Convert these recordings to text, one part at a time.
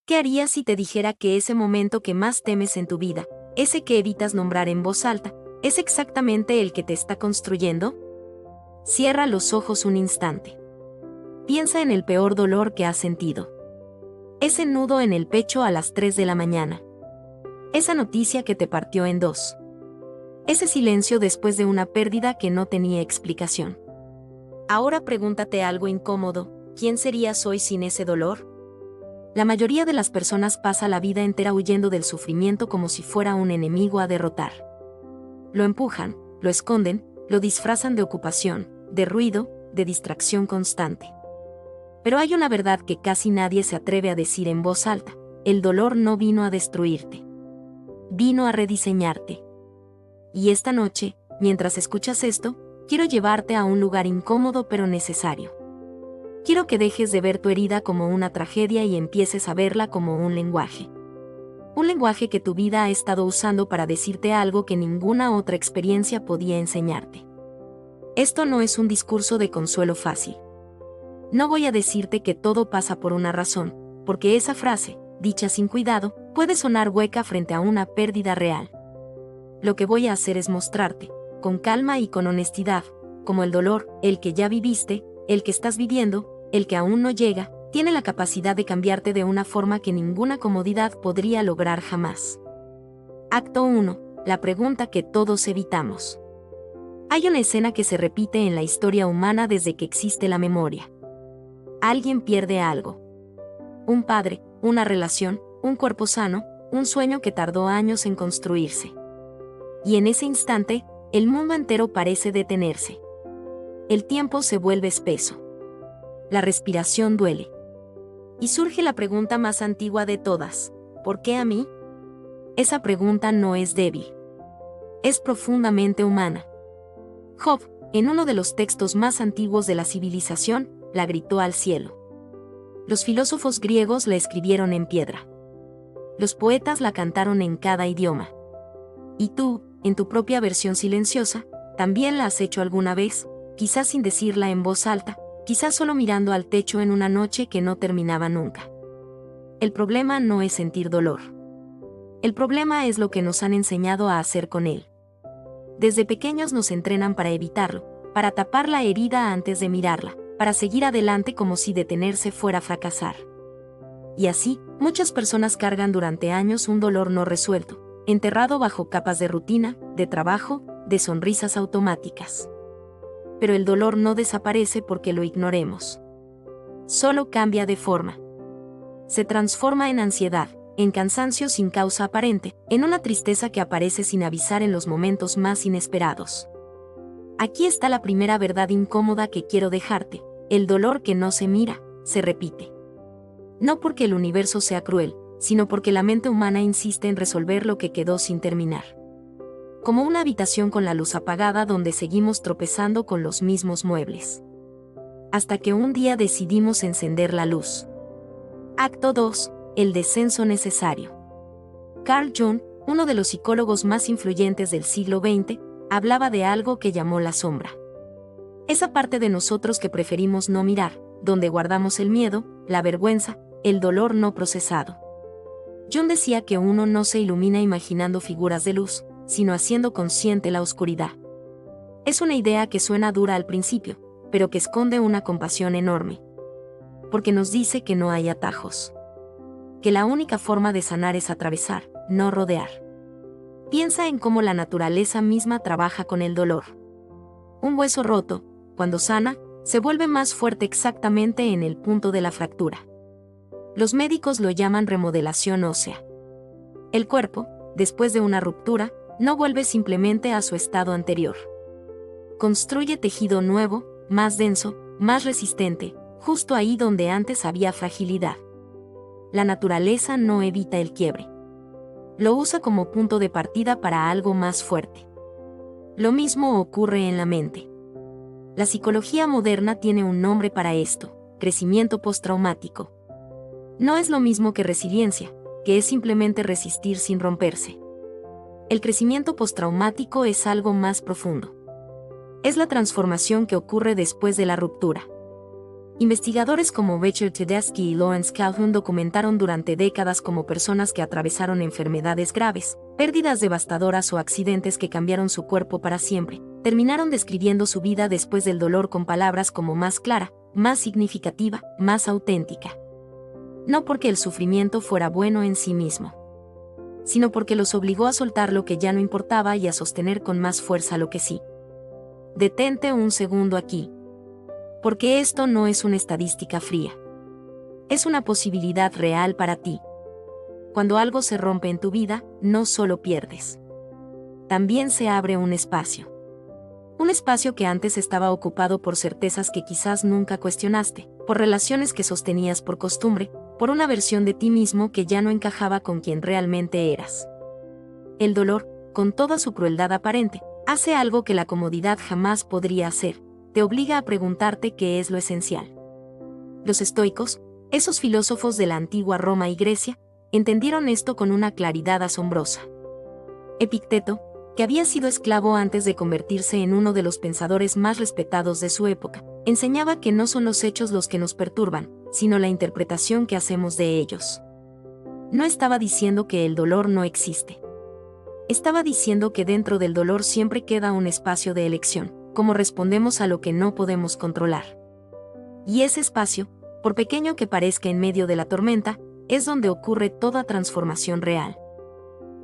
¿Qué harías si te dijera que ese momento que más temes en tu vida, ese que evitas nombrar en voz alta, es exactamente el que te está construyendo? Cierra los ojos un instante. Piensa en el peor dolor que has sentido. Ese nudo en el pecho a las 3 de la mañana. Esa noticia que te partió en dos. Ese silencio después de una pérdida que no tenía explicación. Ahora pregúntate algo incómodo: ¿quién serías hoy sin ese dolor? La mayoría de las personas pasa la vida entera huyendo del sufrimiento como si fuera un enemigo a derrotar. Lo empujan, lo esconden, lo disfrazan de ocupación, de ruido, de distracción constante. Pero hay una verdad que casi nadie se atreve a decir en voz alta: el dolor no vino a destruirte. Vino a rediseñarte. Y esta noche, mientras escuchas esto, quiero llevarte a un lugar incómodo pero necesario. Quiero que dejes de ver tu herida como una tragedia y empieces a verla como un lenguaje. Un lenguaje que tu vida ha estado usando para decirte algo que ninguna otra experiencia podía enseñarte. Esto no es un discurso de consuelo fácil. No voy a decirte que todo pasa por una razón, porque esa frase, dicha sin cuidado, puede sonar hueca frente a una pérdida real. Lo que voy a hacer es mostrarte, con calma y con honestidad, cómo el dolor, el que ya viviste, el que estás viviendo, el que aún no llega, tiene la capacidad de cambiarte de una forma que ninguna comodidad podría lograr jamás. Acto 1. La pregunta que todos evitamos. Hay una escena que se repite en la historia humana desde que existe la memoria. Alguien pierde algo. Un padre, una relación, un cuerpo sano, un sueño que tardó años en construirse. Y en ese instante, el mundo entero parece detenerse. El tiempo se vuelve espeso. La respiración duele. Y surge la pregunta más antigua de todas: ¿por qué a mí? Esa pregunta no es débil. Es profundamente humana. Job, en uno de los textos más antiguos de la civilización, la gritó al cielo. Los filósofos griegos la escribieron en piedra. Los poetas la cantaron en cada idioma. Y tú, en tu propia versión silenciosa, también la has hecho alguna vez, quizás sin decirla en voz alta, quizás solo mirando al techo en una noche que no terminaba nunca. El problema no es sentir dolor. El problema es lo que nos han enseñado a hacer con él. Desde pequeños nos entrenan para evitarlo, para tapar la herida antes de mirarla, para seguir adelante como si detenerse fuera fracasar. Y así, muchas personas cargan durante años un dolor no resuelto, enterrado bajo capas de rutina, de trabajo, de sonrisas automáticas. Pero el dolor no desaparece porque lo ignoremos. Solo cambia de forma. Se transforma en ansiedad, en cansancio sin causa aparente, en una tristeza que aparece sin avisar en los momentos más inesperados. Aquí está la primera verdad incómoda que quiero dejarte: el dolor que no se mira, se repite. No porque el universo sea cruel, sino porque la mente humana insiste en resolver lo que quedó sin terminar. Como una habitación con la luz apagada donde seguimos tropezando con los mismos muebles. Hasta que un día decidimos encender la luz. Acto 2. El descenso necesario. Carl Jung, uno de los psicólogos más influyentes del siglo XX, hablaba de algo que llamó la sombra. Esa parte de nosotros que preferimos no mirar, donde guardamos el miedo, la vergüenza, el dolor no procesado. Jung decía que uno no se ilumina imaginando figuras de luz, sino haciendo consciente la oscuridad. Es una idea que suena dura al principio, pero que esconde una compasión enorme. Porque nos dice que no hay atajos. Que la única forma de sanar es atravesar, no rodear. Piensa en cómo la naturaleza misma trabaja con el dolor. Un hueso roto, cuando sana, se vuelve más fuerte exactamente en el punto de la fractura. Los médicos lo llaman remodelación ósea. El cuerpo, después de una ruptura, no vuelve simplemente a su estado anterior. Construye tejido nuevo, más denso, más resistente, justo ahí donde antes había fragilidad. La naturaleza no evita el quiebre. Lo usa como punto de partida para algo más fuerte. Lo mismo ocurre en la mente. La psicología moderna tiene un nombre para esto: crecimiento postraumático. No es lo mismo que resiliencia, que es simplemente resistir sin romperse. El crecimiento postraumático es algo más profundo. Es la transformación que ocurre después de la ruptura. Investigadores como Rachel Tedeschi y Lawrence Calhoun documentaron durante décadas cómo personas que atravesaron enfermedades graves, pérdidas devastadoras o accidentes que cambiaron su cuerpo para siempre, terminaron describiendo su vida después del dolor con palabras como más clara, más significativa, más auténtica. No porque el sufrimiento fuera bueno en sí mismo, sino porque los obligó a soltar lo que ya no importaba y a sostener con más fuerza lo que sí. Detente un segundo aquí. Porque esto no es una estadística fría. Es una posibilidad real para ti. Cuando algo se rompe en tu vida, no solo pierdes. También se abre un espacio. Un espacio que antes estaba ocupado por certezas que quizás nunca cuestionaste, por relaciones que sostenías por costumbre, por una versión de ti mismo que ya no encajaba con quien realmente eras. El dolor, con toda su crueldad aparente, hace algo que la comodidad jamás podría hacer. Te obliga a preguntarte qué es lo esencial. Los estoicos, esos filósofos de la antigua Roma y Grecia, entendieron esto con una claridad asombrosa. Epicteto, que había sido esclavo antes de convertirse en uno de los pensadores más respetados de su época, enseñaba que no son los hechos los que nos perturban, sino la interpretación que hacemos de ellos. No estaba diciendo que el dolor no existe. Estaba diciendo que dentro del dolor siempre queda un espacio de elección, como respondemos a lo que no podemos controlar. Y ese espacio, por pequeño que parezca en medio de la tormenta, es donde ocurre toda transformación real.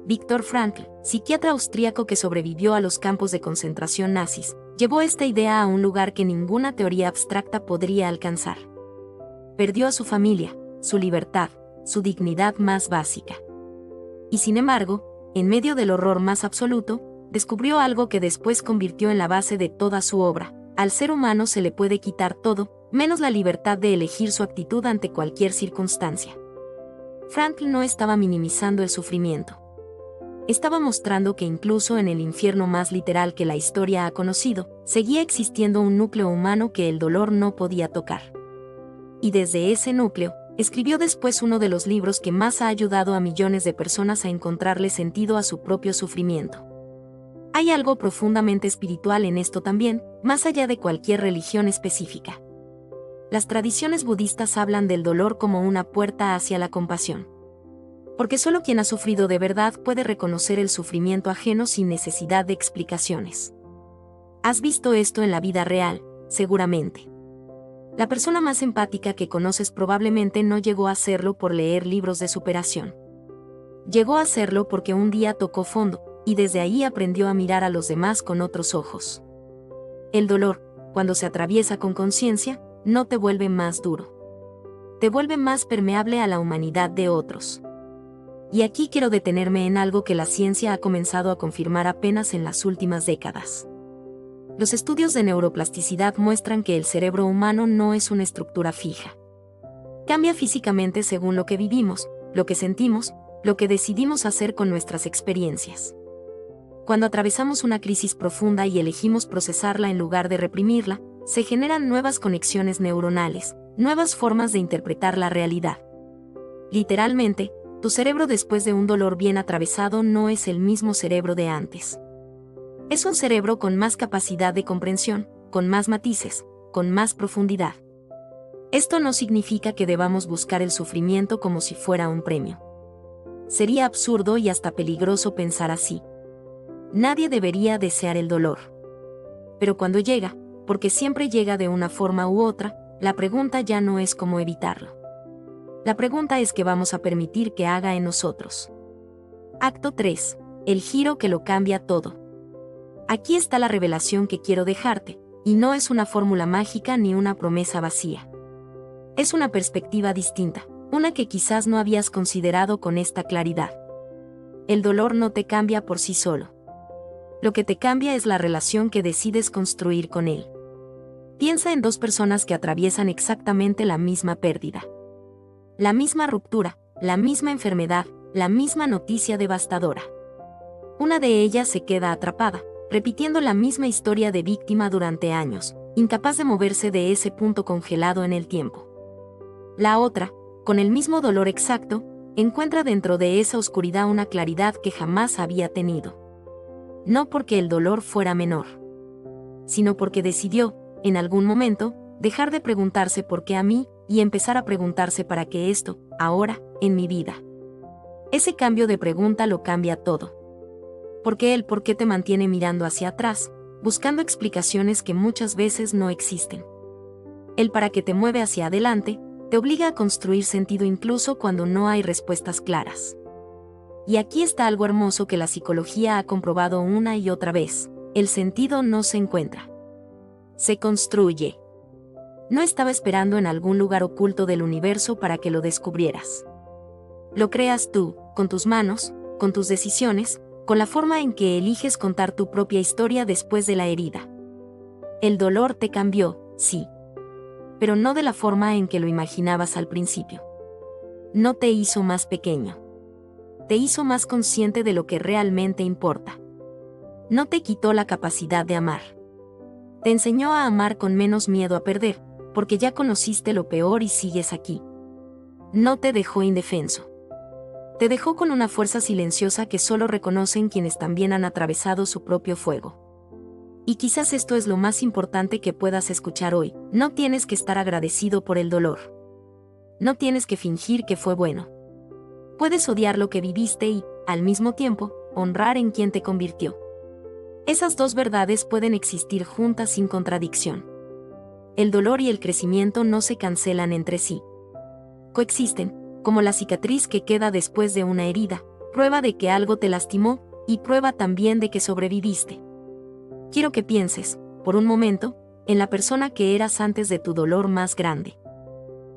Viktor Frankl, psiquiatra austríaco que sobrevivió a los campos de concentración nazis, llevó esta idea a un lugar que ninguna teoría abstracta podría alcanzar. Perdió a su familia, su libertad, su dignidad más básica. Y sin embargo, en medio del horror más absoluto, descubrió algo que después convirtió en la base de toda su obra. Al ser humano se le puede quitar todo, menos la libertad de elegir su actitud ante cualquier circunstancia. Frankl no estaba minimizando el sufrimiento. Estaba mostrando que incluso en el infierno más literal que la historia ha conocido, seguía existiendo un núcleo humano que el dolor no podía tocar. Y desde ese núcleo, escribió después uno de los libros que más ha ayudado a millones de personas a encontrarle sentido a su propio sufrimiento. Hay algo profundamente espiritual en esto también, más allá de cualquier religión específica. Las tradiciones budistas hablan del dolor como una puerta hacia la compasión. Porque solo quien ha sufrido de verdad puede reconocer el sufrimiento ajeno sin necesidad de explicaciones. Has visto esto en la vida real, seguramente. La persona más empática que conoces probablemente no llegó a hacerlo por leer libros de superación. Llegó a hacerlo porque un día tocó fondo, y desde ahí aprendió a mirar a los demás con otros ojos. El dolor, cuando se atraviesa con conciencia, no te vuelve más duro. Te vuelve más permeable a la humanidad de otros. Y aquí quiero detenerme en algo que la ciencia ha comenzado a confirmar apenas en las últimas décadas. Los estudios de neuroplasticidad muestran que el cerebro humano no es una estructura fija. Cambia físicamente según lo que vivimos, lo que sentimos, lo que decidimos hacer con nuestras experiencias. Cuando atravesamos una crisis profunda y elegimos procesarla en lugar de reprimirla, se generan nuevas conexiones neuronales, nuevas formas de interpretar la realidad. Literalmente, tu cerebro después de un dolor bien atravesado no es el mismo cerebro de antes. Es un cerebro con más capacidad de comprensión, con más matices, con más profundidad. Esto no significa que debamos buscar el sufrimiento como si fuera un premio. Sería absurdo y hasta peligroso pensar así. Nadie debería desear el dolor. Pero cuando llega, porque siempre llega de una forma u otra, la pregunta ya no es cómo evitarlo. La pregunta es qué vamos a permitir que haga en nosotros. Acto 3. El giro que lo cambia todo. Aquí está la revelación que quiero dejarte, y no es una fórmula mágica ni una promesa vacía. Es una perspectiva distinta, una que quizás no habías considerado con esta claridad. El dolor no te cambia por sí solo. Lo que te cambia es la relación que decides construir con él. Piensa en dos personas que atraviesan exactamente la misma pérdida. La misma ruptura, la misma enfermedad, la misma noticia devastadora. Una de ellas se queda atrapada, repitiendo la misma historia de víctima durante años, incapaz de moverse de ese punto congelado en el tiempo. La otra, con el mismo dolor exacto, encuentra dentro de esa oscuridad una claridad que jamás había tenido. No porque el dolor fuera menor, sino porque decidió, en algún momento, dejar de preguntarse por qué a mí y empezar a preguntarse para qué esto, ahora, en mi vida. Ese cambio de pregunta lo cambia todo. Porque el por qué te mantiene mirando hacia atrás, buscando explicaciones que muchas veces no existen. El para qué te mueve hacia adelante, te obliga a construir sentido incluso cuando no hay respuestas claras. Y aquí está algo hermoso que la psicología ha comprobado una y otra vez: el sentido no se encuentra. Se construye. No estaba esperando en algún lugar oculto del universo para que lo descubrieras. Lo creas tú, con tus manos, con tus decisiones, con la forma en que eliges contar tu propia historia después de la herida. El dolor te cambió, sí. Pero no de la forma en que lo imaginabas al principio. No te hizo más pequeño. Te hizo más consciente de lo que realmente importa. No te quitó la capacidad de amar. Te enseñó a amar con menos miedo a perder, porque ya conociste lo peor y sigues aquí. No te dejó indefenso. Te dejó con una fuerza silenciosa que solo reconocen quienes también han atravesado su propio fuego. Y quizás esto es lo más importante que puedas escuchar hoy: no tienes que estar agradecido por el dolor. No tienes que fingir que fue bueno. Puedes odiar lo que viviste y, al mismo tiempo, honrar en quien te convirtió. Esas dos verdades pueden existir juntas sin contradicción. El dolor y el crecimiento no se cancelan entre sí. Coexisten, como la cicatriz que queda después de una herida, prueba de que algo te lastimó, y prueba también de que sobreviviste. Quiero que pienses, por un momento, en la persona que eras antes de tu dolor más grande.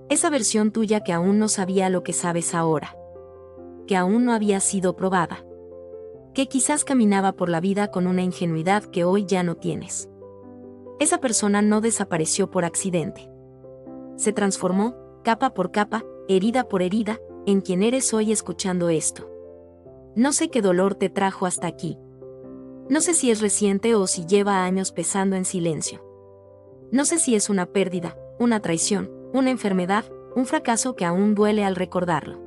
Esa versión tuya que aún no sabía lo que sabes ahora. Que aún no había sido probada. Que quizás caminaba por la vida con una ingenuidad que hoy ya no tienes. Esa persona no desapareció por accidente. Se transformó, capa por capa, herida por herida, en quien eres hoy escuchando esto. No sé qué dolor te trajo hasta aquí. No sé si es reciente o si lleva años pesando en silencio. No sé si es una pérdida, una traición, una enfermedad, un fracaso que aún duele al recordarlo.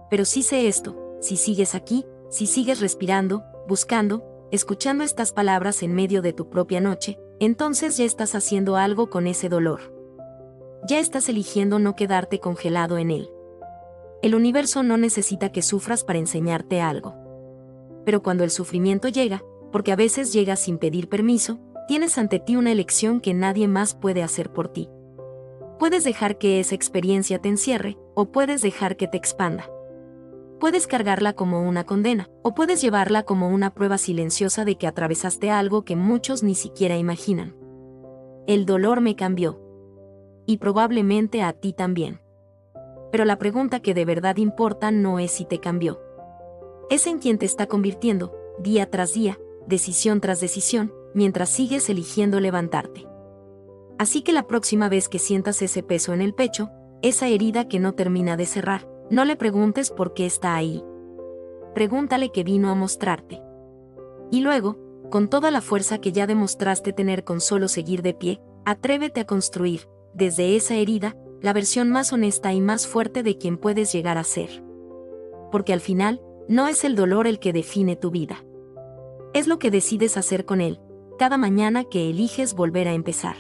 Pero sí sé esto: si sigues aquí, si sigues respirando, buscando, escuchando estas palabras en medio de tu propia noche, entonces ya estás haciendo algo con ese dolor. Ya estás eligiendo no quedarte congelado en él. El universo no necesita que sufras para enseñarte algo. Pero cuando el sufrimiento llega, porque a veces llega sin pedir permiso, tienes ante ti una elección que nadie más puede hacer por ti. Puedes dejar que esa experiencia te encierre, o puedes dejar que te expanda. Puedes cargarla como una condena, o puedes llevarla como una prueba silenciosa de que atravesaste algo que muchos ni siquiera imaginan. El dolor me cambió. Y probablemente a ti también. Pero la pregunta que de verdad importa no es si te cambió. Es en quién te está convirtiendo, día tras día, decisión tras decisión, mientras sigues eligiendo levantarte. Así que la próxima vez que sientas ese peso en el pecho, esa herida que no termina de cerrar, no le preguntes por qué está ahí. Pregúntale qué vino a mostrarte. Y luego, con toda la fuerza que ya demostraste tener con solo seguir de pie, atrévete a construir, desde esa herida, la versión más honesta y más fuerte de quien puedes llegar a ser. Porque al final, no es el dolor el que define tu vida. Es lo que decides hacer con él, cada mañana que eliges volver a empezar.